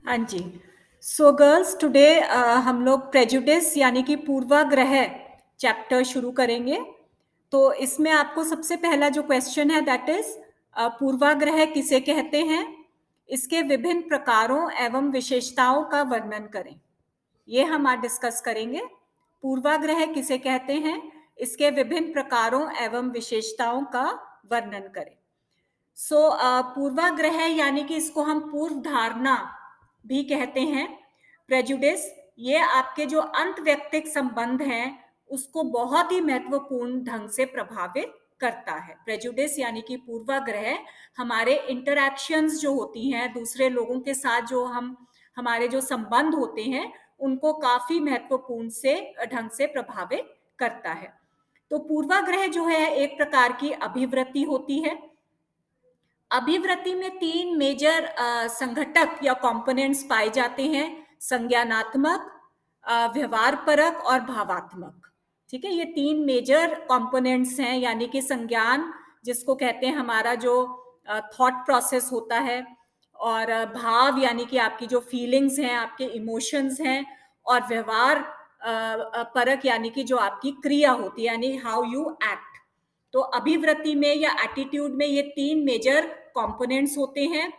हाँ जी। So girls today हम लोग प्रेजुडिस यानी कि पूर्वाग्रह चैप्टर शुरू करेंगे। तो इसमें आपको सबसे पहला जो क्वेश्चन है दैट इज पूर्वाग्रह किसे कहते हैं, इसके विभिन्न प्रकारों एवं विशेषताओं का वर्णन करें। ये हम आज डिस्कस करेंगे। पूर्वाग्रह किसे कहते हैं, इसके विभिन्न प्रकारों एवं विशेषताओं का वर्णन करें। पूर्वाग्रह यानी कि इसको हम पूर्व धारणा भी कहते हैं। प्रेजुडिस ये आपके जो अंतव्यक्तिक संबंध हैं उसको बहुत ही महत्वपूर्ण ढंग से प्रभावित करता है। प्रेजुडिस यानी कि पूर्वाग्रह हमारे इंटरैक्शंस जो होती हैं दूसरे लोगों के साथ, जो हमारे जो संबंध होते हैं उनको काफी महत्वपूर्ण से ढंग से प्रभावित करता है। तो पूर्वाग्रह जो है एक प्रकार की अभिवृत्ति होती है। अभिवृत्ति में तीन मेजर संघटक या कंपोनेंट्स पाए जाते हैं: संज्ञानात्मक, व्यवहार परक और भावात्मक। ठीक है, ये तीन मेजर कंपोनेंट्स हैं, यानी कि संज्ञान जिसको कहते हैं हमारा जो थॉट प्रोसेस होता है, और भाव यानी कि आपकी जो फीलिंग्स हैं, आपके इमोशंस हैं, और व्यवहार परक यानी कि जो आपकी क्रिया होती है, यानी हाउ यू एक्ट। तो अभिवृत्ति में या एटीट्यूड में ये तीन मेजर कंपोनेंट्स होते हैं।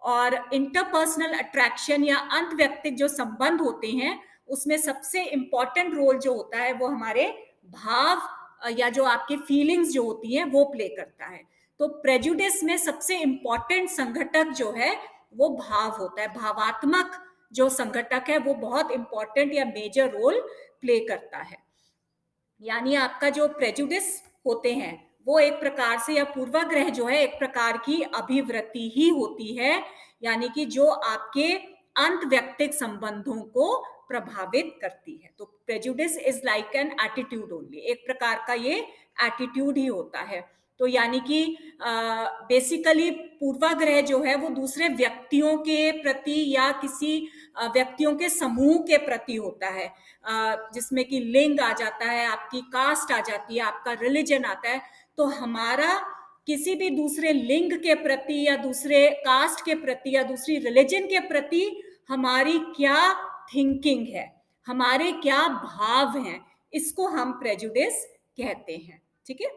और इंटरपर्सनल अट्रैक्शन या अंतव्यक्तिक जो संबंध होते हैं उसमें सबसे इंपॉर्टेंट रोल जो होता है वो हमारे भाव या जो आपकी फीलिंग्स जो होती हैं वो प्ले करता है। तो प्रेजुडिस में सबसे इंपॉर्टेंट संघटक जो है वो भाव होता है। भावात्मक जो संघटक है वो बहुत इंपॉर्टेंट या मेजर रोल प्ले करता है। यानी आपका जो प्रेजुडिस होते हैं वो एक प्रकार से, या पूर्वाग्रह जो है एक प्रकार की अभिवृत्ति ही होती है, यानी कि जो आपके अंतव्यक्तिक संबंधों को प्रभावित करती है। तो prejudice is like an attitude only, एक प्रकार का ये एटीट्यूड ही होता है। तो यानी कि बेसिकली पूर्वाग्रह जो है वो दूसरे व्यक्तियों के प्रति या किसी व्यक्तियों के समूह के प्रति होता है, जिसमें कि लिंग आ जाता है, आपकी कास्ट आ जाती है, आपका रिलीजन आता है। तो हमारा किसी भी दूसरे लिंग के प्रति या दूसरे कास्ट के प्रति या दूसरी रिलीजन के प्रति हमारी क्या थिंकिंग है, हमारे क्या भाव हैं, इसको हम प्रेजुडिस कहते हैं। ठीक है,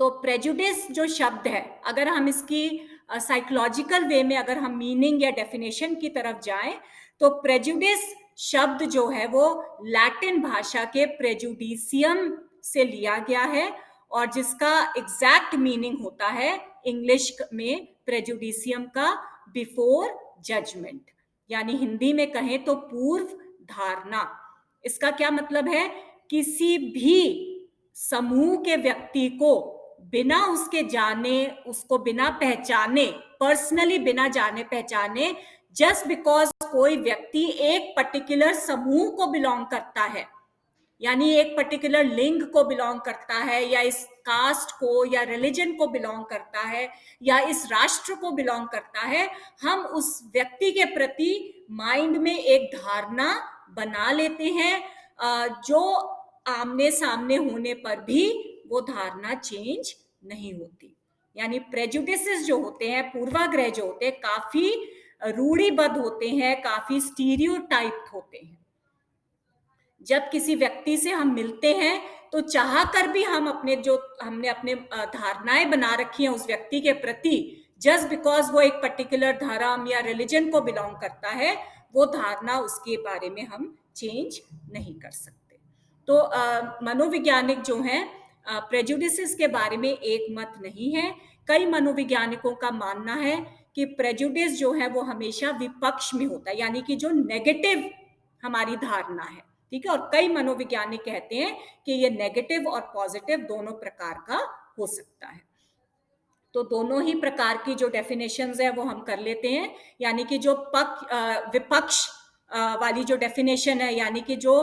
तो प्रेजुडिस जो शब्द है, अगर हम इसकी साइकोलॉजिकल वे में अगर हम मीनिंग या डेफिनेशन की तरफ जाएं तो प्रेजुडिस शब्द जो है वो लैटिन भाषा के प्रेजुडिशियम से लिया गया है, और जिसका एग्जैक्ट मीनिंग होता है इंग्लिश में प्रेजुडिशियम का बिफोर जजमेंट, यानी हिंदी में कहें तो पूर्व धारणा। इसका क्या मतलब है? किसी भी समूह के व्यक्ति को बिना उसके जाने, उसको बिना पहचाने, पर्सनली बिना जाने पहचाने, जस्ट बिकॉज कोई व्यक्ति एक पर्टिकुलर समूह को बिलोंग करता है, यानी एक पर्टिकुलर लिंग को बिलोंग करता है, या इस कास्ट को या रिलीजन को बिलोंग करता है, या इस राष्ट्र को बिलोंग करता है, हम उस व्यक्ति के प्रति माइंड में एक धारणा बना लेते हैं, जो आमने सामने होने पर भी वो धारणा चेंज नहीं होती। यानी प्रेजुडिसेस जो होते हैं, पूर्वाग्रह जो होते हैं, काफी रूढ़िबद्ध होते हैं, काफी स्टीरियोटाइप होते हैं। जब किसी व्यक्ति से हम मिलते हैं तो चाह कर भी हम हमने अपने धारणाएं बना रखी हैं उस व्यक्ति के प्रति, जस्ट बिकॉज वो एक पर्टिकुलर धर्म या रिलीजन को बिलोंग करता है, वो धारणा उसके बारे में हम चेंज नहीं कर सकते। तो मनोवैज्ञानिक जो हैं प्रेजुडिसेस के बारे में एक मत नहीं है। कई मनोवैज्ञानिकों का मानना है कि प्रेजुडिस जो है वो हमेशा विपक्ष में होता है, यानी कि जो नेगेटिव हमारी धारणा है। ठीक है, और कई मनोवैज्ञानिक कहते हैं कि ये नेगेटिव और पॉजिटिव दोनों प्रकार का हो सकता है। तो दोनों ही प्रकार की जो डेफिनेशंस है वो हम कर लेते हैं। यानी कि जो विपक्ष वाली जो डेफिनेशन है, यानी कि जो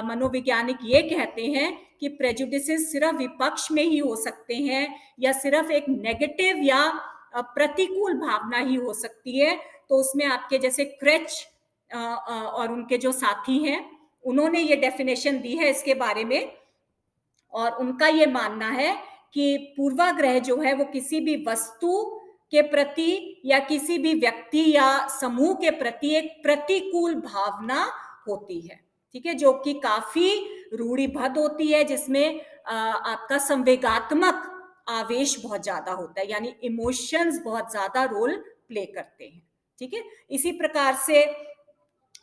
मनोवैज्ञानिक ये कहते हैं कि प्रेजुडिसेस सिर्फ विपक्ष में ही हो सकते हैं, या सिर्फ एक नेगेटिव या प्रतिकूल भावना ही हो सकती है। तो उसमें आपके जैसे क्रेच और उनके जो साथी हैं उन्होंने ये डेफिनेशन दी है इसके बारे में, और उनका ये मानना है कि पूर्वाग्रह जो है वो किसी भी वस्तु के प्रति या किसी भी व्यक्ति या समूह के प्रति एक प्रतिकूल भावना होती है, ठीक है, जो कि काफी रूढ़िबद्ध होती है, जिसमें आपका संवेगात्मक आवेश बहुत ज्यादा होता है, यानी इमोशंस बहुत ज्यादा रोल प्ले करते हैं, ठीक है। इसी प्रकार से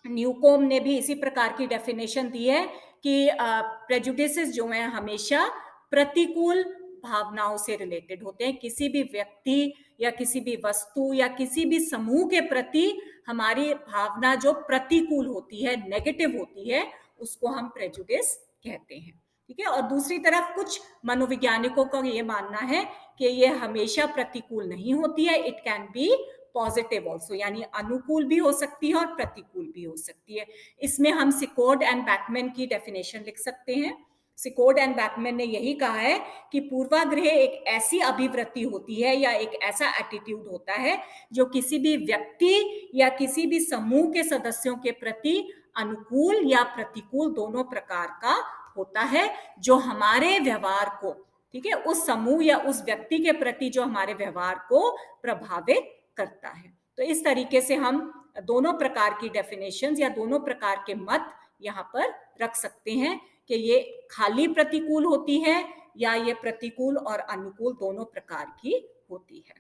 न्यूकोम ने भी इसी प्रकार की डेफिनेशन दी है कि प्रेजुडिसेस जो हैं हमेशा प्रतिकूल भावनाओं से रिलेटेड होते हैं। किसी भी व्यक्ति या किसी भी वस्तु या किसी भी समूह के प्रति हमारी भावना जो प्रतिकूल होती है, नेगेटिव होती है, उसको हम प्रेजुडिस कहते हैं, ठीक है। और दूसरी तरफ कुछ मनोवैज्ञानिकों का ये मानना है कि ये हमेशा प्रतिकूल नहीं होती है, it can be positive also, यानी अनुकूल भी हो सकती है और प्रतिकूल भी हो सकती है। इसमें हम सिकोर्ड एंड बैकमैन की डेफिनेशन लिख सकते हैं। सिकोर्ड एंड बैकमैन ने यही कहा है कि पूर्वाग्रह एक ऐसी अभिवृत्ति होती है या एक ऐसा एटीट्यूड होता है जो किसी भी व्यक्ति या किसी भी समूह के सदस्यों के प्रति अनुकूल या प्रतिकूल दोनों प्रकार का होता है, जो हमारे व्यवहार को, ठीक है, उस समूह या उस व्यक्ति के प्रति जो हमारे व्यवहार को प्रभावित करता है। तो इस तरीके से हम दोनों प्रकार की डेफिनेशंस या दोनों प्रकार के मत यहाँ पर रख सकते हैं कि ये खाली प्रतिकूल होती है या ये प्रतिकूल और अनुकूल दोनों प्रकार की होती है।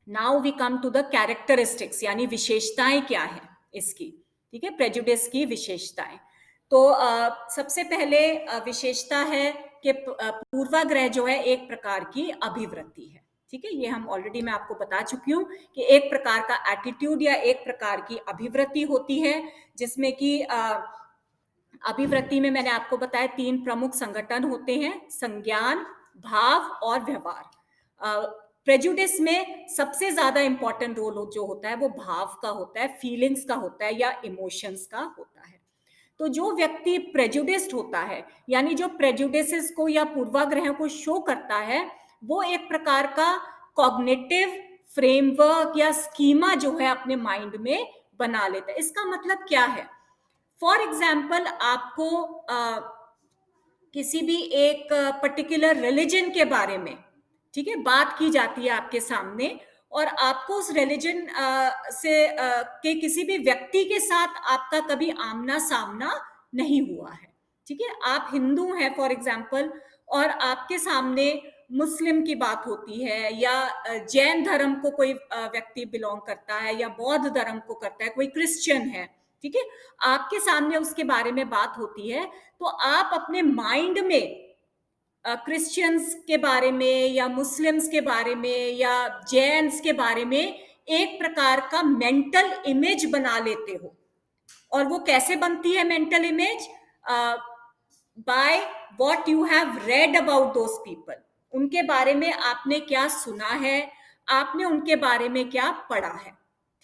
Now we come to the characteristics, यानी विशेषताएं क्या है इसकी, ठीक है, प्रेजुडिस की विशेषताएं। तो सबसे पहले विशेषता है कि पूर्वाग्रह जो है एक प्रकार की अभिवृत्ति है, ठीक है। ये हम ऑलरेडी मैं आपको बता चुकी हूँ कि एक प्रकार का एटीट्यूड या एक प्रकार की अभिवृत्ति होती है, जिसमें कि अभिवृत्ति में मैंने आपको बताया 3 प्रमुख संगठन होते हैं, संज्ञान, भाव और व्यवहार। प्रेजुडिस में सबसे ज्यादा इंपॉर्टेंट रोल जो होता है वो भाव का होता है, फीलिंग्स का होता है या इमोशंस का होता है। तो जो व्यक्ति प्रेजुडिस्ड होता है, यानी जो प्रेजुडिसेस को या पूर्वाग्रहों को शो करता है, वो एक प्रकार का कॉग्निटिव फ्रेमवर्क या स्कीमा जो है अपने माइंड में बना लेता है। इसका मतलब क्या है? फॉर एग्जाम्पल, आपको किसी भी एक पर्टिकुलर रिलीजन के बारे में, ठीक है, बात की जाती है आपके सामने, और आपको उस रिलीजन से के किसी भी व्यक्ति के साथ आपका कभी आमना सामना नहीं हुआ है, ठीक है। आप हिंदू हैं फॉर एग्जाम्पल, और आपके सामने मुस्लिम की बात होती है, या जैन धर्म को कोई व्यक्ति बिलोंग करता है, या बौद्ध धर्म को करता है, कोई क्रिश्चियन है, ठीक है, आपके सामने उसके बारे में बात होती है, तो आप अपने माइंड में क्रिश्चियंस के बारे में या मुस्लिम्स के बारे में या जैन्स के बारे में एक प्रकार का मेंटल इमेज बना लेते हो। और वो कैसे बनती है mental image? By what you have read about those people, उनके बारे में आपने क्या सुना है, आपने उनके बारे में क्या पढ़ा है,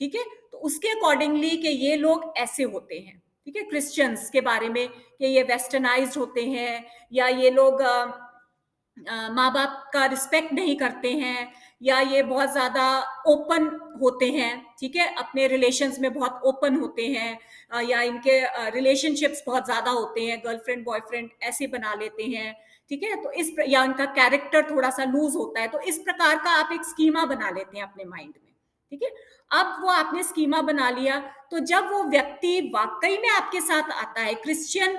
ठीक है। तो उसके अकॉर्डिंगली कि ये लोग ऐसे होते हैं, ठीक है, क्रिश्चियंस के बारे में कि ये वेस्टर्नाइज्ड होते हैं, या ये लोग माँ बाप का रिस्पेक्ट नहीं करते हैं, या ये बहुत ज्यादा ओपन होते हैं, ठीक है, अपने रिलेशंस में बहुत ओपन होते हैं, या इनके रिलेशनशिप्स बहुत ज्यादा होते हैं, गर्लफ्रेंड बॉयफ्रेंड ऐसे बना लेते हैं, ठीक है। तो या उनका कैरेक्टर थोड़ा सा लूज होता है, तो इस प्रकार का आप एक स्कीमा बना लेते हैं अपने माइंड में, ठीक है। अब वो आपने स्कीमा बना लिया, तो जब वो व्यक्ति वाकई में आपके साथ आता है, क्रिश्चियन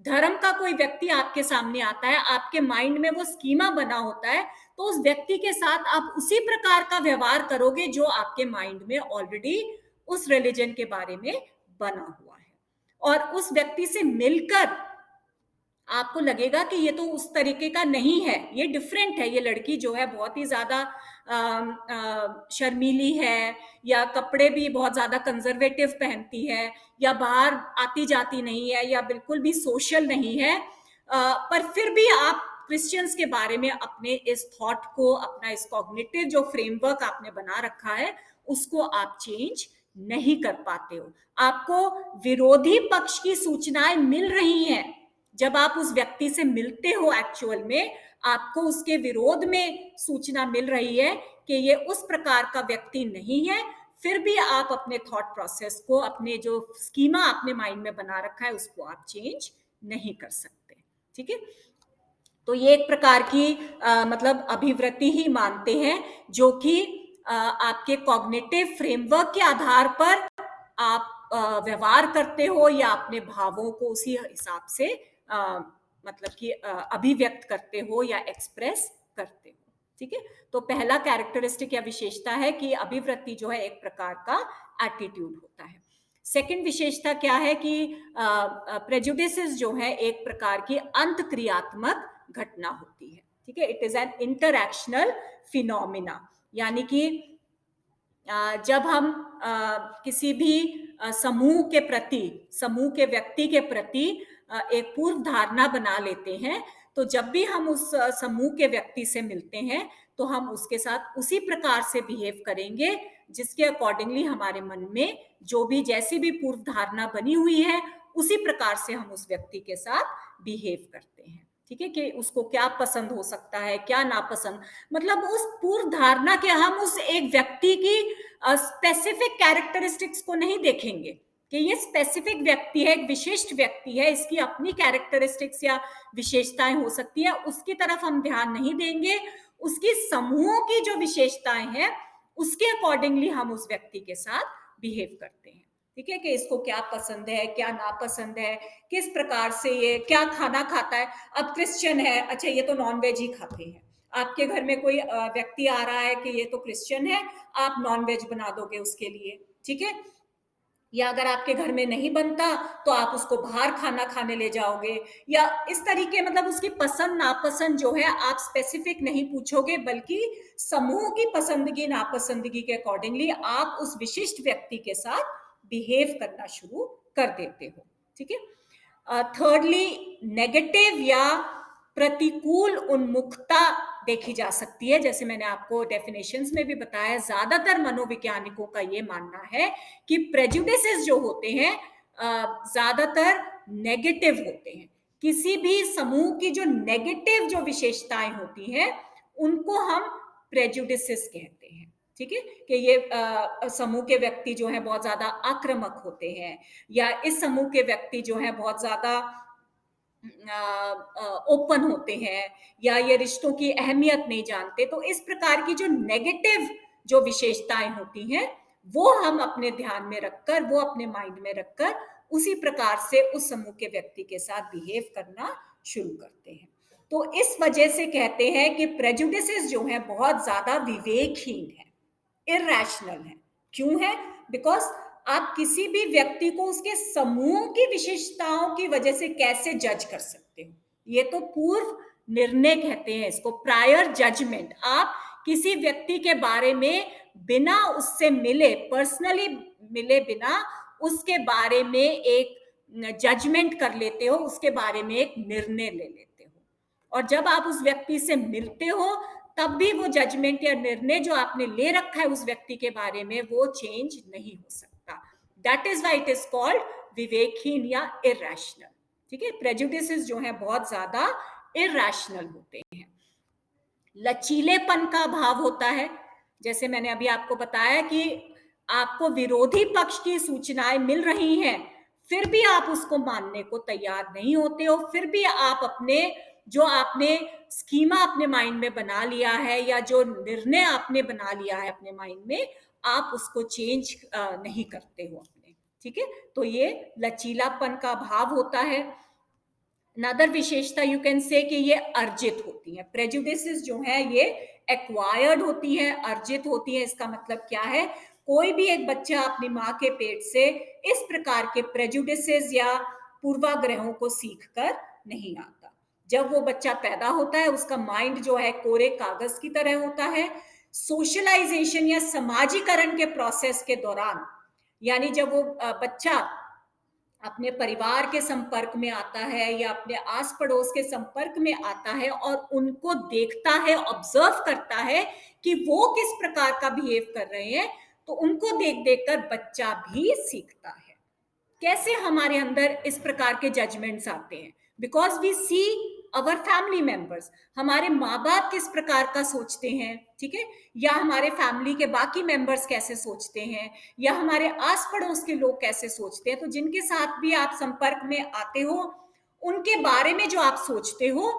धर्म का कोई व्यक्ति आपके सामने आता है, आपके माइंड में वो स्कीमा बना होता है, तो उस व्यक्ति के साथ आप उसी प्रकार का व्यवहार करोगे जो आपके माइंड में ऑलरेडी उस रिलीजन के बारे में बना हुआ है। और उस व्यक्ति से मिलकर आपको लगेगा कि ये तो उस तरीके का नहीं है, ये डिफरेंट है, ये लड़की जो है बहुत ही ज्यादा शर्मीली है, या कपड़े भी बहुत ज्यादा कंजर्वेटिव पहनती है, या बाहर आती जाती नहीं है, या बिल्कुल भी सोशल नहीं है, पर फिर भी आप क्रिश्चियंस के बारे में अपने इस थॉट को, अपना इस कॉग्निटिव जो फ्रेमवर्क आपने बना रखा है, उसको आप चेंज नहीं कर पाते हो। आपको विरोधी पक्ष की सूचनाएं मिल रही हैं, जब आप उस व्यक्ति से मिलते हो एक्चुअल में आपको उसके विरोध में सूचना मिल रही है कि ये उस प्रकार का व्यक्ति नहीं है, फिर भी आप अपने थॉट प्रोसेस को, अपने जो स्कीमा आपने माइंड में बना रखा है, उसको आप चेंज नहीं कर सकते, ठीक है। तो ये एक प्रकार की मतलब अभिवृत्ति ही मानते हैं, जो कि आपके कॉग्निटिव फ्रेमवर्क के आधार पर आप व्यवहार करते हो या अपने भावों को उसी हिसाब से मतलब कि अभिव्यक्त करते हो या एक्सप्रेस करते हो। ठीक है, तो पहला कैरेक्टरिस्टिक या विशेषता है कि अभिवृत्ति जो है एक प्रकार का एटीट्यूड होता है। सेकंड विशेषता क्या है कि प्रेजुडिसेस जो है एक प्रकार की अंतक्रियात्मक घटना होती है। ठीक है, it is an interactional phenomena, यानी कि जब हम किसी भी समूह के प्रति, समूह के व्यक्ति के प्रति एक पूर्व धारणा बना लेते हैं, तो जब भी हम उस समूह के व्यक्ति से मिलते हैं तो हम उसके साथ उसी प्रकार से बिहेव करेंगे जिसके अकॉर्डिंगली हमारे मन में जो भी जैसी भी पूर्व धारणा बनी हुई है उसी प्रकार से हम उस व्यक्ति के साथ बिहेव करते हैं। ठीक है, कि उसको क्या पसंद हो सकता है, क्या नापसंद, मतलब उस पूर्व धारणा के हम उस एक व्यक्ति की स्पेसिफिक कैरेक्टरिस्टिक्स को नहीं देखेंगे कि ये स्पेसिफिक व्यक्ति है, एक विशिष्ट व्यक्ति है, इसकी अपनी कैरेक्टरिस्टिक्स या विशेषताएं हो सकती है, उसकी तरफ हम ध्यान नहीं देंगे। उसकी समूहों की जो विशेषताएं हैं उसके अकॉर्डिंगली हम उस व्यक्ति के साथ बिहेव करते हैं। ठीक है, कि इसको क्या पसंद है, क्या नापसंद है, किस प्रकार से ये क्या खाना खाता है। अब क्रिश्चियन है, अच्छा ये तो नॉन वेज ही खाते हैं। आपके घर में कोई व्यक्ति आ रहा है कि ये तो क्रिश्चियन है, आप नॉन वेज बना दोगे उसके लिए। ठीक है, या अगर आपके घर में नहीं बनता तो आप उसको बाहर खाना खाने ले जाओगे, या इस तरीके, मतलब उसकी पसंद नापसंद जो है आप स्पेसिफिक नहीं पूछोगे, बल्कि समूह की पसंदगी नापसंदगी के अकॉर्डिंगली आप उस विशिष्ट व्यक्ति के साथ बिहेव करना शुरू कर देते हो। ठीक है, थर्डली नेगेटिव या प्रतिकूल उन्मुखता देखी जा सकती है। जैसे मैंने आपको डेफिनेशंस में भी बताया, ज्यादातर मनोवैज्ञानिकों का ये मानना है कि प्रेजुडिसेस जो होते हैं ज्यादातर नेगेटिव होते हैं। किसी भी समूह की जो नेगेटिव जो विशेषताएं होती हैं उनको हम प्रेजुडिसेस कहते हैं। ठीक है, कि ये समूह के व्यक्ति जो है बहुत ज्यादा आक्रामक होते हैं, या इस समूह के व्यक्ति जो है बहुत ज्यादा ओपन होते हैं, या ये रिश्तों की अहमियत नहीं जानते। तो इस प्रकार की जो नेगेटिव जो विशेषताएं होती हैं वो हम अपने ध्यान में रखकर, वो अपने माइंड में रखकर उसी प्रकार से उस समूह के व्यक्ति के साथ बिहेव करना शुरू करते हैं। तो इस वजह से कहते हैं कि प्रेजुडिसेस जो है बहुत ज्यादा विवेकहीन है, इरैशनल है। क्यों है? बिकॉज आप किसी भी व्यक्ति को उसके समूह की विशेषताओं की वजह से कैसे जज कर सकते हो? ये तो पूर्व निर्णय कहते हैं इसको, प्रायर जजमेंट। आप किसी व्यक्ति के बारे में बिना उससे मिले, पर्सनली मिले बिना उसके बारे में एक जजमेंट कर लेते हो, उसके बारे में एक निर्णय ले लेते हो। और जब आप उस व्यक्ति से मिलते हो तब भी वो जजमेंट या निर्णय जो आपने ले रखा है उस व्यक्ति के बारे में वो चेंज नहीं हो सकता। That is why it is called विवेकहीन या इरैशनल। ठीक है, प्रेजुडिसेस जो है बहुत ज्यादा इरैशनल होते हैं। लचीलेपन का भाव होता है। जैसे मैंने अभी आपको बताया कि आपको विरोधी पक्ष की सूचनाएं मिल रही हैं, फिर भी आप उसको मानने को तैयार नहीं होते हो, फिर भी आप अपने जो आपने स्कीमा अपने माइंड में बना लिया है या जो निर्णय आपने बना लिया है अपने माइंड में, आप उसको चेंज नहीं करते हो अपने। ठीक है, तो ये लचीलापन का भाव होता है। अनदर विशेषता यू कैन से कि ये अर्जित होती है। प्रेजुडिसेस जो है ये एक्वायर्ड होती है, अर्जित होती है। इसका मतलब क्या है? कोई भी एक बच्चा अपनी माँ के पेट से इस प्रकार के प्रेजुडिसेस या पूर्वाग्रहों को सीख कर नहीं आता। जब वो बच्चा पैदा होता है उसका माइंड जो है कोरे कागज की तरह होता है। सोशलाइजेशन या समाजीकरण के प्रोसेस के दौरान, यानी जब वो बच्चा अपने परिवार के संपर्क में आता है या अपने आस पड़ोस के संपर्क में आता है और उनको देखता है, ऑब्जर्व करता है कि वो किस प्रकार का बिहेव कर रहे हैं, तो उनको देख देख कर बच्चा भी सीखता है। कैसे हमारे अंदर इस प्रकार के जजमेंट्स आते हैं? Because we see our family members, हमारे माँ बाप किस प्रकार का सोचते हैं, ठीक है, या हमारे फैमिली के बाकी मेंबर्स कैसे सोचते हैं, या हमारे आस पड़ोस के लोग कैसे सोचते हैं। तो जिनके साथ भी आप संपर्क में आते हो उनके बारे में जो आप सोचते हो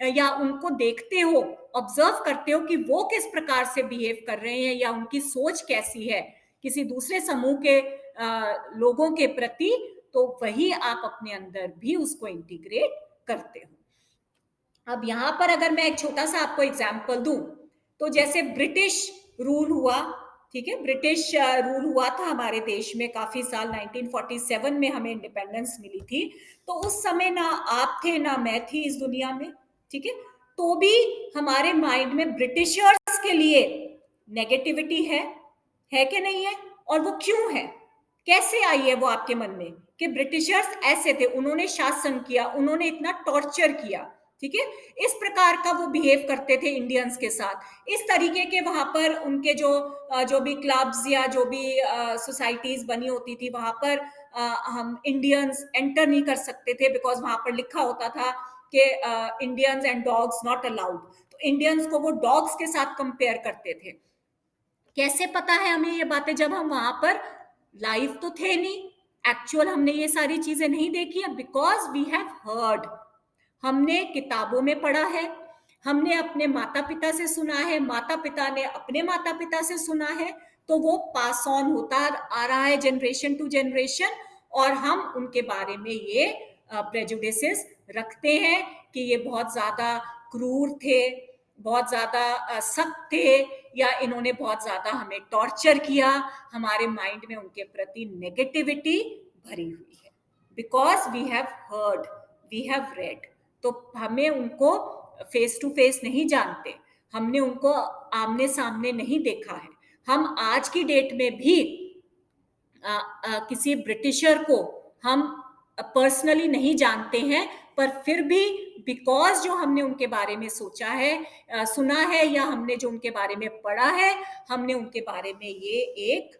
या उनको देखते हो, ऑब्जर्व करते हो कि वो किस प्रकार से बिहेव कर रहे हैं या उनकी सोच कैसी है किसी दूसरे समूह के लोगों के प्रति, तो वही आप अपने अंदर भी उसको इंटीग्रेट करते हो। अब यहाँ पर अगर मैं एक छोटा सा आपको एग्जाम्पल दूं, तो जैसे ब्रिटिश रूल हुआ, ठीक है, ब्रिटिश रूल हुआ था हमारे देश में काफी साल, 1947 में हमें इंडिपेंडेंस मिली थी। तो उस समय ना आप थे ना मैं थी इस दुनिया में, ठीक है, तो भी हमारे माइंड में ब्रिटिशर्स के लिए नेगेटिविटी है कि नहीं है? और वो क्यों है, कैसे आई है वो आपके मन में कि ब्रिटिशर्स ऐसे थे, उन्होंने शासन किया, उन्होंने इतना टॉर्चर किया, ठीक है, इस प्रकार का वो बिहेव करते थे इंडियंस के साथ, इस तरीके के वहां पर उनके जो भी क्लब्स या जो भी सोसाइटीज बनी होती थी वहां पर हम इंडियंस एंटर नहीं कर सकते थे, बिकॉज वहां पर लिखा होता था कि Indians and dogs not allowed. तो इंडियंस को वो डॉग्स के साथ कंपेयर करते थे। कैसे पता है हमें ये बातें? जब हम वहां पर लाइव तो थे नहीं, एक्चुअल हमने ये सारी चीजें नहीं देखी है, बिकॉज वी हैव हर्ड, हमने किताबों में पढ़ा है, हमने अपने माता पिता से सुना है, माता पिता ने अपने माता पिता से सुना है, तो वो पास ऑन होता आ रहा है जनरेशन टू जनरेशन, और हम उनके बारे में ये प्रेजुडिसेस रखते हैं कि ये बहुत ज्यादा क्रूर थे, बहुत ज्यादा सख्त थे, या इन्होंने बहुत ज्यादा हमें टॉर्चर किया, हमारे माइंड में उनके प्रति नेगेटिविटी भरी हुई है, because we have heard, we have read. तो हमें उनको फेस टू फेस नहीं जानते, हमने उनको आमने सामने नहीं देखा है। हम आज की डेट में भी किसी ब्रिटिशर को हम पर्सनली नहीं जानते हैं, पर फिर भी बिकॉज जो हमने उनके बारे में सोचा है, सुना है, या हमने जो उनके बारे में पढ़ा है, हमने उनके बारे में ये एक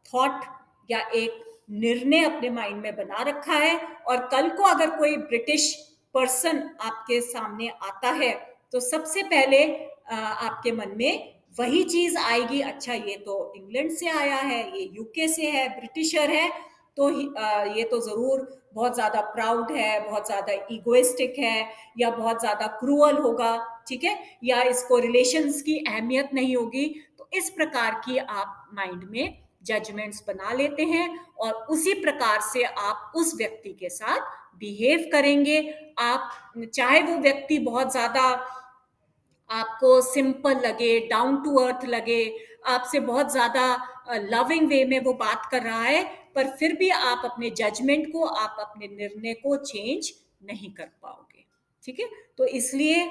थॉट या एक निर्णय अपने माइंड में बना रखा है। और कल को अगर कोई ब्रिटिश पर्सन आपके सामने आता है, तो सबसे पहले आपके मन में वही चीज आएगी, अच्छा ये तो इंग्लैंड से आया है, ये यूके से है, ब्रिटिशर है, तो ये तो जरूर बहुत ज्यादा प्राउड है, बहुत ज्यादा इगोइस्टिक है, या बहुत ज्यादा क्रूअल होगा, ठीक है, या इसको रिलेशंस की अहमियत नहीं होगी। तो इस प्रकार की आप माइंड में जजमेंट्स बना लेते हैं, और उसी प्रकार से आप उस व्यक्ति के साथ बिहेव करेंगे। आप चाहे वो व्यक्ति बहुत ज्यादा आपको सिंपल लगे, डाउन टू अर्थ लगे, आपसे बहुत ज्यादा लविंग वे में वो बात कर रहा है, पर फिर भी आप अपने जजमेंट को, आप अपने निर्णय को चेंज नहीं कर पाओगे, ठीक है। तो इसलिए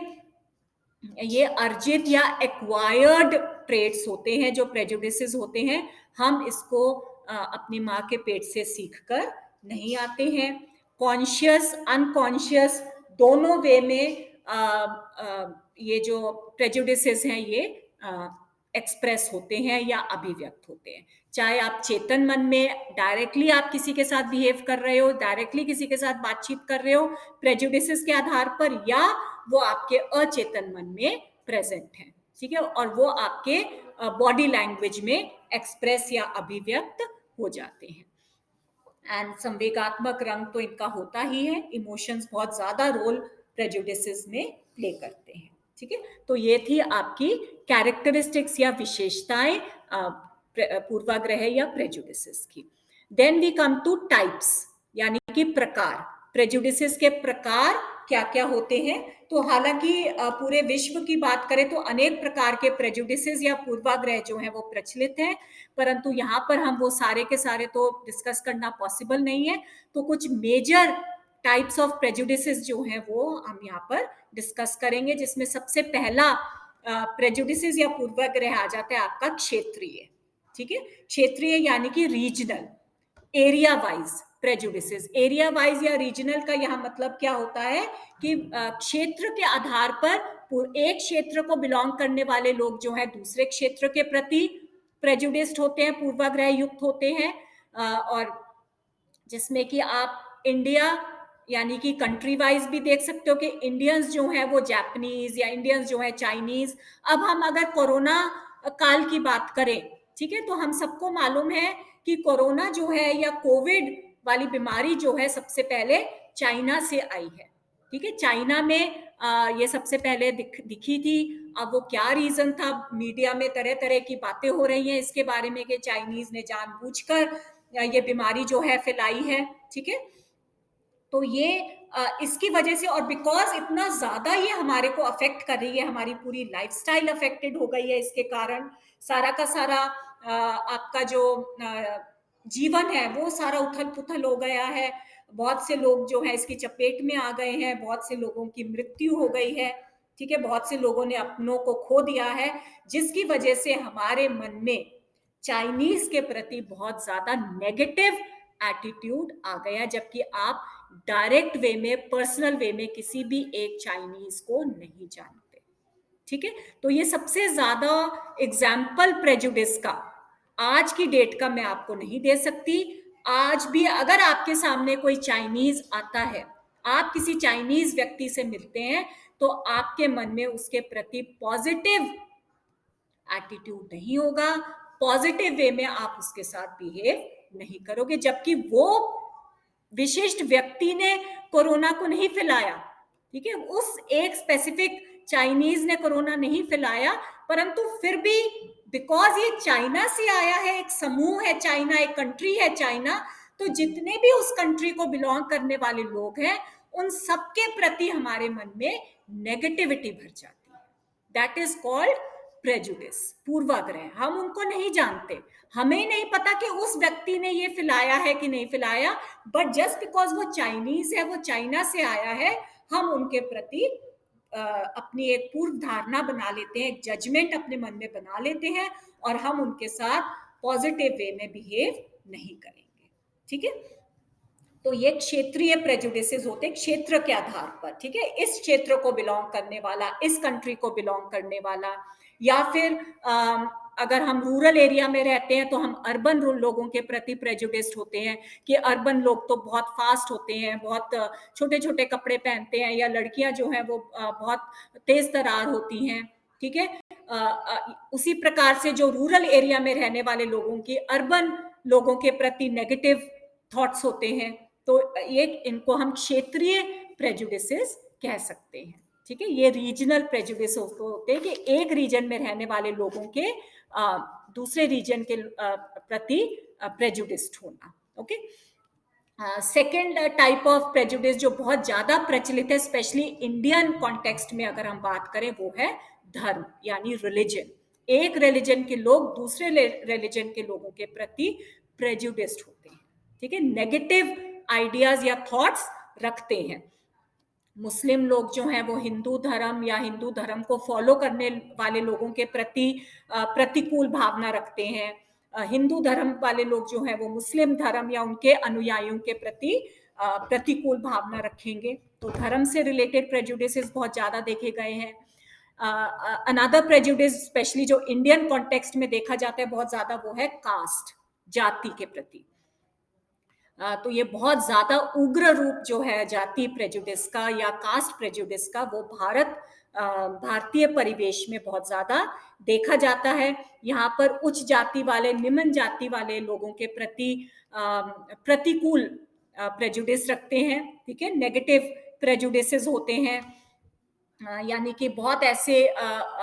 ये अर्जित या एक्वायर्ड ट्रेड्स होते हैं, जो प्रेजुडिसेस होते हैं, हम इसको अपनी माँ के पेट से सीख कर नहीं आते हैं। कॉन्शियस अनकॉन्शियस दोनों वे में ये जो प्रेजुडिसेस हैं ये एक्सप्रेस होते हैं या अभिव्यक्त होते हैं। चाहे आप चेतन मन में डायरेक्टली आप किसी के साथ बिहेव कर रहे हो, डायरेक्टली किसी के साथ बातचीत कर रहे हो प्रेजुडिसेस के आधार पर, या वो आपके अचेतन मन में प्रेजेंट है, ठीक है, और वो आपके बॉडी लैंग्वेज में एक्सप्रेस या अभिव्यक्त हो जाते हैं। एंड संवेगात्मक रंग तो इनका होता ही है, इमोशंस बहुत ज्यादा रोल प्रेजुडिसेस में प्ले करते हैं, ठीक है। तो ये थी आपकी कैरेक्टरिस्टिक्स या विशेषताएं पूर्वाग्रह या प्रेजुडिसेस की। Then we come to types, यानी कि प्रकार। प्रेजुडिसेस के प्रकार क्या क्या होते हैं? तो हालांकि पूरे विश्व की बात करें तो अनेक प्रकार के प्रेजुडिसेस या पूर्वाग्रह जो हैं वो प्रचलित हैं, परंतु यहाँ पर हम वो सारे के सारे तो डिस्कस करना पॉसिबल नहीं है। तो कुछ मेजर टाइप्स ऑफ प्रेजुडिसेस जो हैं वो हम यहाँ पर डिस्कस करेंगे, जिसमें सबसे पहला प्रेजुडिसेस या पूर्वाग्रह आ जाता है आपका क्षेत्रीय, ठीक है। क्षेत्रीय यानी कि regional, area wise prejudices. Area wise या रीजनल का यहाँ मतलब क्या होता है कि क्षेत्र के आधार पर एक क्षेत्र को बिलोंग करने वाले लोग जो है दूसरे क्षेत्र के प्रति प्रेजुडिस्ड होते हैं, पूर्वाग्रह युक्त होते हैं। और जिसमें कि आप इंडिया यानी कि कंट्री वाइज भी देख सकते हो कि इंडियंस जो है वो जापानीज या इंडियंस जो है चाइनीज। अब हम अगर कोरोना काल की बात करें, ठीक है, तो हम सबको मालूम है कि कोरोना जो है या कोविड वाली बीमारी जो है सबसे पहले चाइना से आई है, ठीक है। चाइना में ये सबसे पहले दिखी थी। अब वो क्या रीजन था, मीडिया में तरह तरह की बातें हो रही हैं इसके बारे में कि चाइनीज ने जानबूझकर ये बीमारी जो है फैलाई है, ठीक है। तो ये इसकी वजह से, और बिकॉज इतना ज्यादा ये हमारे को अफेक्ट कर रही है, हमारी पूरी लाइफस्टाइल अफेक्टेड हो गई है इसके कारण, सारा का सारा आपका जो जीवन है वो सारा उथल पुथल हो गया है। बहुत से लोग जो है इसकी चपेट में आ गए हैं, बहुत से लोगों की मृत्यु हो गई है, ठीक है, बहुत से लोगों ने अपनों को खो दिया है, जिसकी वजह से हमारे मन में चाइनीज के प्रति बहुत ज्यादा नेगेटिव एटीट्यूड आ गया, जबकि आप डायरेक्ट वे में, पर्सनल वे में किसी भी एक चाइनीज को नहीं जानते, ठीक है। तो ये सबसे ज्यादा एग्जाम्पल प्रेजुडिस का आज की डेट का मैं आपको नहीं दे सकती। आज भी अगर आपके सामने कोई चाइनीज आता है, आप किसी चाइनीज व्यक्ति से मिलते हैं, तो आपके मन में उसके प्रति पॉजिटिव एटीट्यूड नहीं होगा, पॉजिटिव वे में आप उसके साथ बिहेव नहीं करोगे, जबकि वो विशिष्ट व्यक्ति ने कोरोना को नहीं फैलाया, ठीक है, उस एक स्पेसिफिक चाइनीज ने कोरोना नहीं फैलाया, परंतु फिर भी बिकॉज ये चाइना से आया है, एक समूह है चाइना, एक कंट्री है चाइना, तो जितने भी उस कंट्री को बिलोंग करने वाले लोग हैं, उन सबके प्रति हमारे मन में नेगेटिविटी भर जाती है। दैट इज कॉल्ड प्रेजुडिस, पूर्वाग्रह। हम उनको नहीं जानते, हमें नहीं पता कि उस व्यक्ति ने ये फैलाया है कि नहीं फैलाया, बट जस्ट बिकॉज वो चाइनीज है, वो चाइना से आया है, हम उनके प्रति अपनी एक पूर्व धारणा बना लेते हैं, एक जजमेंट अपने मन में बना लेते हैं, और हम उनके साथ पॉजिटिव वे में बिहेव नहीं करेंगे, ठीक है। तो ये क्षेत्रीय प्रेजुडिसेस होते हैं, क्षेत्र के आधार पर, ठीक है, इस क्षेत्र को बिलोंग करने वाला, इस कंट्री को बिलोंग करने वाला, या फिर अगर हम रूरल एरिया में रहते हैं तो हम अर्बन लोगों के प्रति प्रेजुडिस्ड होते हैं कि अर्बन लोग तो बहुत फास्ट होते हैं, बहुत छोटे छोटे कपड़े पहनते हैं, या लड़कियां जो हैं वो बहुत तेज तरार होती हैं, ठीक है। उसी प्रकार से जो रूरल एरिया में रहने वाले लोगों की अर्बन लोगों के प्रति नेगेटिव थॉट्स होते हैं, तो ये इनको हम क्षेत्रीय प्रेजुडिसेस कह सकते हैं, ठीक है। ये रीजनल प्रेजुडिस होते हैं कि एक रीजन में रहने वाले लोगों के दूसरे रीजन के प्रति प्रेजुडिस्ड होना, okay. Second type of prejudice जो बहुत ज्यादा प्रचलित है, स्पेशली इंडियन कॉन्टेक्स्ट में अगर हम बात करें, वो है धर्म, यानी रिलीजन। एक रिलीजन के लोग दूसरे रिलीजन के लोगों के प्रति प्रेजुडिस्ड होते हैं, ठीक है, नेगेटिव आइडियाज या थॉट्स रखते हैं। मुस्लिम लोग जो हैं वो हिंदू धर्म या हिंदू धर्म को फॉलो करने वाले लोगों के प्रति प्रतिकूल भावना रखते हैं। हिंदू धर्म वाले लोग जो हैं वो मुस्लिम धर्म या उनके अनुयायियों के प्रति प्रतिकूल भावना रखेंगे। तो धर्म से रिलेटेड प्रेजुडिसेस बहुत ज्यादा देखे गए हैं। अनदर प्रेजुडिस स्पेशली जो इंडियन कॉन्टेक्स्ट में देखा जाता है बहुत ज्यादा, वो है कास्ट, जाति के प्रति। तो ये बहुत ज्यादा उग्र रूप जो है जाति प्रेजुडिस का या कास्ट प्रेजुडिस का, वो भारतीय परिवेश में बहुत ज्यादा देखा जाता है। यहाँ पर उच्च जाति वाले, निम्न जाति वाले लोगों के प्रति प्रतिकूल प्रेजुडिस रखते हैं, ठीक है, नेगेटिव प्रेजुडिसेस होते हैं। यानी कि बहुत ऐसे,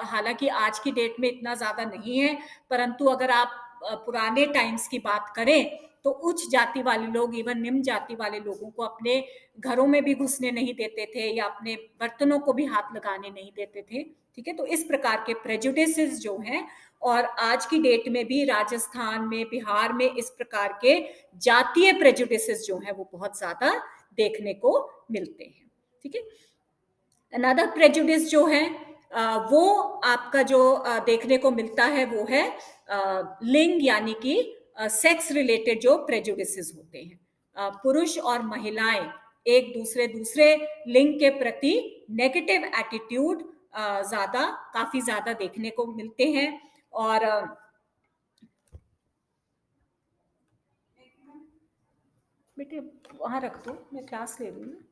हालांकि आज की डेट में इतना ज्यादा नहीं है, परंतु अगर आप पुराने टाइम्स की बात करें तो उच्च जाति वाले लोग, इवन निम्न जाति वाले लोगों को अपने घरों में भी घुसने नहीं देते थे, या अपने बर्तनों को भी हाथ लगाने नहीं देते थे, ठीक है। तो इस प्रकार के प्रेजुडिसेस जो हैं, और आज की डेट में भी राजस्थान में, बिहार में इस प्रकार के जातीय प्रेजुडिसेस जो हैं वो बहुत ज्यादा देखने को मिलते हैं, ठीक है। अनदर प्रेजुडिस जो है वो आपका जो देखने को मिलता है वो है लिंग, यानी कि सेक्स रिलेटेड जो प्रेजुडिसेस होते हैं। पुरुष और महिलाएं एक दूसरे लिंग के प्रति नेगेटिव एटीट्यूड काफी ज्यादा देखने को मिलते हैं। और बेटे वहां रख दो, मैं क्लास ले रही हूँ।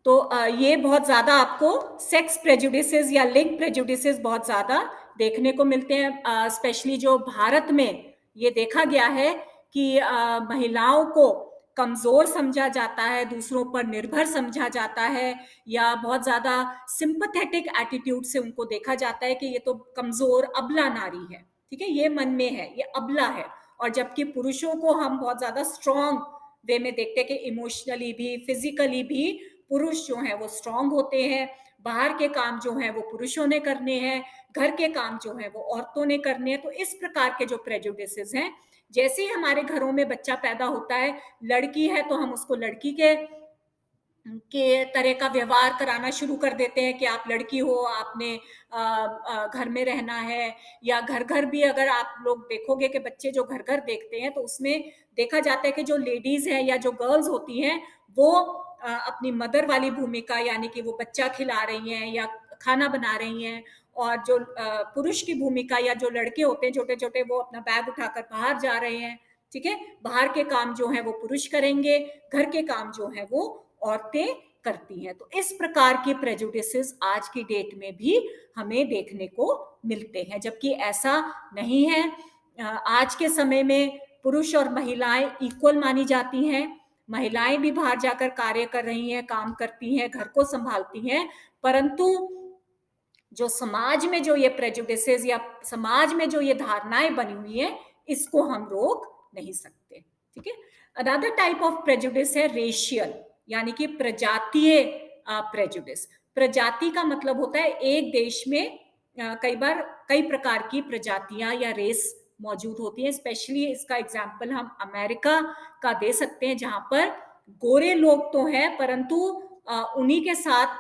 तो ये बहुत ज्यादा आपको सेक्स प्रेजुडिसेस या लिंग प्रेजुडिसेस बहुत ज्यादा देखने को मिलते हैं। स्पेशली जो भारत में ये देखा गया है कि महिलाओं को कमज़ोर समझा जाता है, दूसरों पर निर्भर समझा जाता है, या बहुत ज़्यादा सिंपैथेटिक एटीट्यूड से उनको देखा जाता है कि ये तो कमज़ोर अबला नारी है, ठीक है? ये मन में है, ये अबला है। और जबकि पुरुषों को हम बहुत ज़्यादा स्ट्रॉन्ग वे में देखते हैं कि इमोशनली भी, फिज़िकली भी पुरुष जो हैं वो स्ट्रॉन्ग होते हैं, बाहर के काम जो हैं वो पुरुषों ने करने हैं, घर के काम जो हैं वो औरतों ने करने हैं। तो इस प्रकार के जो प्रेजुडिसेस हैं, जैसे ही हमारे घरों में बच्चा पैदा होता है, लड़की है तो हम उसको लड़की के तरह का व्यवहार कराना शुरू कर देते हैं कि आप लड़की हो, आपने घर में रहना है। या घर-घर भी अगर आप लोग देखोगे कि बच्चे जो घर-घर देखते हैं, तो उसमें देखा जाता है कि जो लेडीज़ हैं या जो गर्ल्स होती हैं, वो अपनी मदर वाली भूमिका, यानी कि वो बच्चा खिला रही हैं या खाना बना रही हैं, और जो पुरुष की भूमिका या जो लड़के होते हैं छोटे-छोटे, वो अपना बैग उठाकर बाहर जा रहे हैं, ठीक है? बाहर के काम जो हैं वो पुरुष करेंगे, घर के काम जो हैं वो औरतें करती हैं। तो इस प्रकार के प्रेजुडिसेस आज की डेट में भी हमें देखने को मिलते हैं, जबकि ऐसा नहीं है। आज के समय में पुरुष और महिलाएं इक्वल मानी जाती हैं। महिलाएं भी बाहर जाकर कार्य कर रही हैं, काम करती हैं, घर को संभालती हैं, परंतु जो समाज में जो ये प्रेजुडिसेस या समाज में जो ये धारणाएं बनी हुई हैं, इसको हम रोक नहीं सकते, ठीक है? अनदर टाइप ऑफ प्रेजुडिस है रेशियल, यानी कि प्रजातीय प्रेजुडिस। प्रजाति का मतलब होता है एक देश में कई बार कई प्रकार की प्रजातियां या रेस मौजूद होती हैं। स्पेशली इसका एग्जाम्पल हम अमेरिका का दे सकते हैं, जहां पर गोरे लोग तो हैं, परंतु उन्हीं के साथ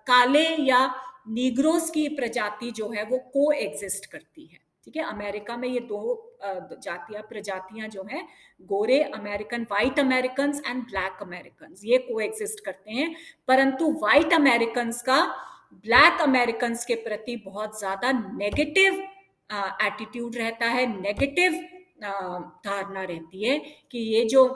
काले या नीग्रोस की प्रजाति जो है वो को एग्जिस्ट करती है, ठीक है? अमेरिका में ये दो प्रजातियां जो हैं, गोरे American, white American and black American, ये को एग्जिस्ट करते हैं। परंतु व्हाइट अमेरिकन का ब्लैक अमेरिकन के प्रति बहुत ज्यादा नेगेटिव एटीट्यूड रहता है, नेगेटिव धारणा रहती है कि ये जो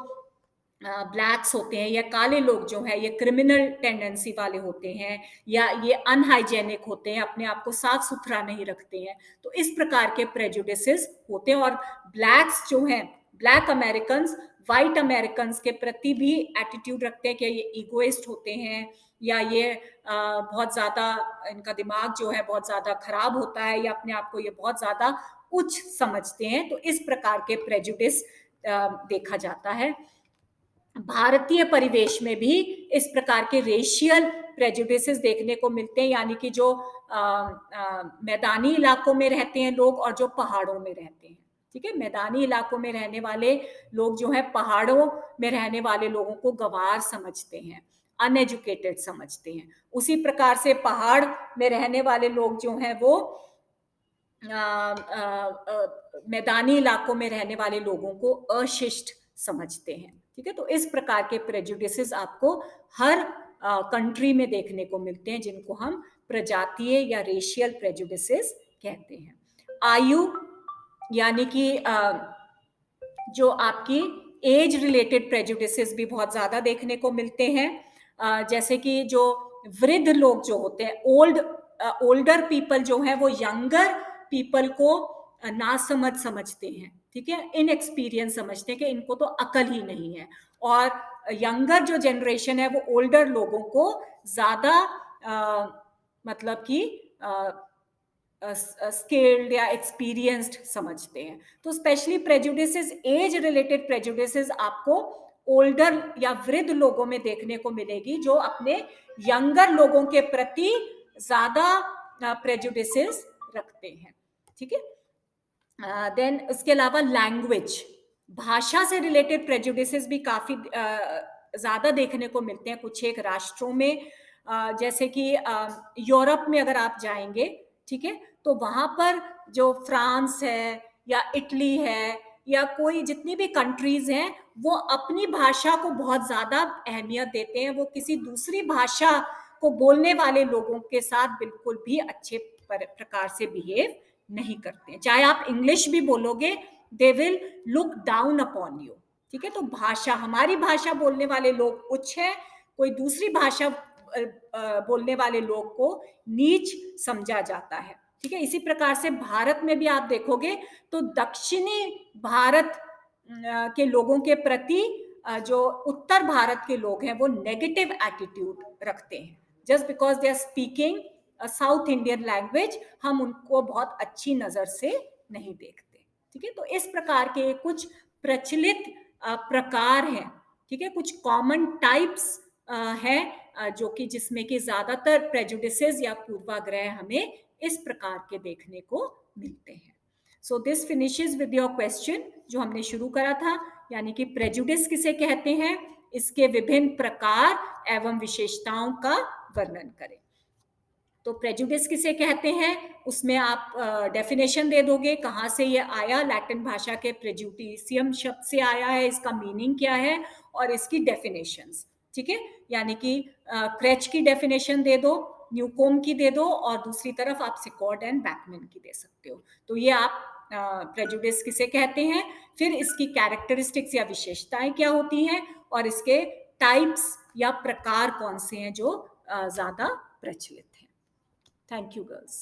ब्लैक्स होते हैं या काले लोग जो हैं, ये क्रिमिनल टेंडेंसी वाले होते हैं, या ये अनहाइजेनिक होते हैं, अपने आप को साफ सुथरा नहीं रखते हैं। तो इस प्रकार के प्रेजुडिसेस होते हैं। और ब्लैक्स जो हैं, ब्लैक अमेरिकन व्हाइट अमेरिकन के प्रति भी एटीट्यूड रखते हैं कि ये इगोइस्ट होते हैं, या ये बहुत ज्यादा, इनका दिमाग जो है बहुत ज्यादा खराब होता है, या अपने आप को ये बहुत ज्यादा उच्च समझते हैं। तो इस प्रकार के प्रेजुडिस देखा जाता है। भारतीय परिवेश में भी इस प्रकार के रेशियल प्रेजुडिसेस देखने को मिलते हैं, यानी कि जो मैदानी इलाकों में रहते हैं लोग और जो पहाड़ों में रहते हैं, ठीक है? मैदानी इलाकों में रहने वाले लोग जो है पहाड़ों में रहने वाले लोगों को गंवार समझते हैं, अनएजुकेटेड समझते हैं। उसी प्रकार से पहाड़ में रहने वाले लोग जो हैं वो मैदानी इलाकों में रहने वाले लोगों को अशिष्ट समझते हैं, ठीक है? तो इस प्रकार के प्रेजुडिसेस आपको हर कंट्री में देखने को मिलते हैं, जिनको हम प्रजातीय या रेशियल प्रेजुडिसेस कहते हैं। आयु, यानी कि जो आपकी एज रिलेटेड प्रेजुडिसेस भी बहुत ज्यादा देखने को मिलते हैं। जैसे कि जो वृद्ध लोग जो होते हैं, ओल्डर पीपल जो है वो यंगर पीपल को नासमझ समझते हैं, ठीक है? इनएक्सपीरियंस समझते हैं कि इनको तो अकल ही नहीं है। और यंगर जो जनरेशन है वो ओल्डर लोगों को ज्यादा मतलब कि स्किल्ड या एक्सपीरियंस्ड समझते हैं। तो specially prejudices, age related prejudices आपको ओल्डर या वृद्ध लोगों में देखने को मिलेगी, जो अपने यंगर लोगों के प्रति ज्यादा प्रेजुडिसेस रखते हैं, ठीक है? देन उसके अलावा लैंग्वेज, भाषा से रिलेटेड प्रेजुडिसेस भी काफी ज्यादा देखने को मिलते हैं कुछ एक राष्ट्रों में। जैसे कि यूरोप में अगर आप जाएंगे, ठीक है, तो वहां पर जो फ्रांस है या इटली है या कोई जितनी भी कंट्रीज हैं, वो अपनी भाषा को बहुत ज्यादा अहमियत देते हैं। वो किसी दूसरी भाषा को बोलने वाले लोगों के साथ बिल्कुल भी अच्छे प्रकार से बिहेव नहीं करते हैं। चाहे आप इंग्लिश भी बोलोगे, they will look down upon you, ठीक है? तो भाषा, हमारी भाषा बोलने वाले लोग उच्च हैं, कोई दूसरी भाषा बोलने वाले लोग को नीच समझा जाता है, ठीक है? इसी प्रकार से भारत में भी आप देखोगे तो दक्षिणी भारत के लोगों के प्रति जो उत्तर भारत के लोग हैं वो नेगेटिव एटीट्यूड रखते हैं, just because they are speaking South Indian language, हम उनको बहुत अच्छी नजर से नहीं देखते। ठीक है, तो इस प्रकार के कुछ प्रचलित प्रकार हैं, ठीक है, कुछ कॉमन टाइप्स हैं जो कि जिसमें कि ज्यादातर प्रेजुडिसेस या पूर्वाग्रह हमें इस प्रकार के देखने को मिलते हैं। So this finishes with your question जो हमने शुरू करा था, यानी कि प्रेजुडिस किसे कहते हैं, इसके विभिन्न प्रकार एवं विशेषताओं का वर्णन करें। तो प्रेजुडिस किसे कहते हैं, उसमें आप डेफिनेशन दे दोगे, कहाँ से ये आया, लैटिन भाषा के प्रेजुडिशियम शब्द से आया है, इसका मीनिंग क्या है और इसकी डेफिनेशंस। ठीक है, यानी कि क्रेच की डेफिनेशन दे दो, न्यूकोम की दे दो, और दूसरी तरफ आप सिकॉर्ड एंड बैकमैन की दे सकते हो। तो ये आप प्रेजुडिस किसे कहते हैं, फिर इसकी कैरेक्टरिस्टिक्स या विशेषताएं क्या होती हैं, और इसके टाइप्स या प्रकार कौन से हैं जो ज्यादा प्रचलित हैं। Thank you, girls.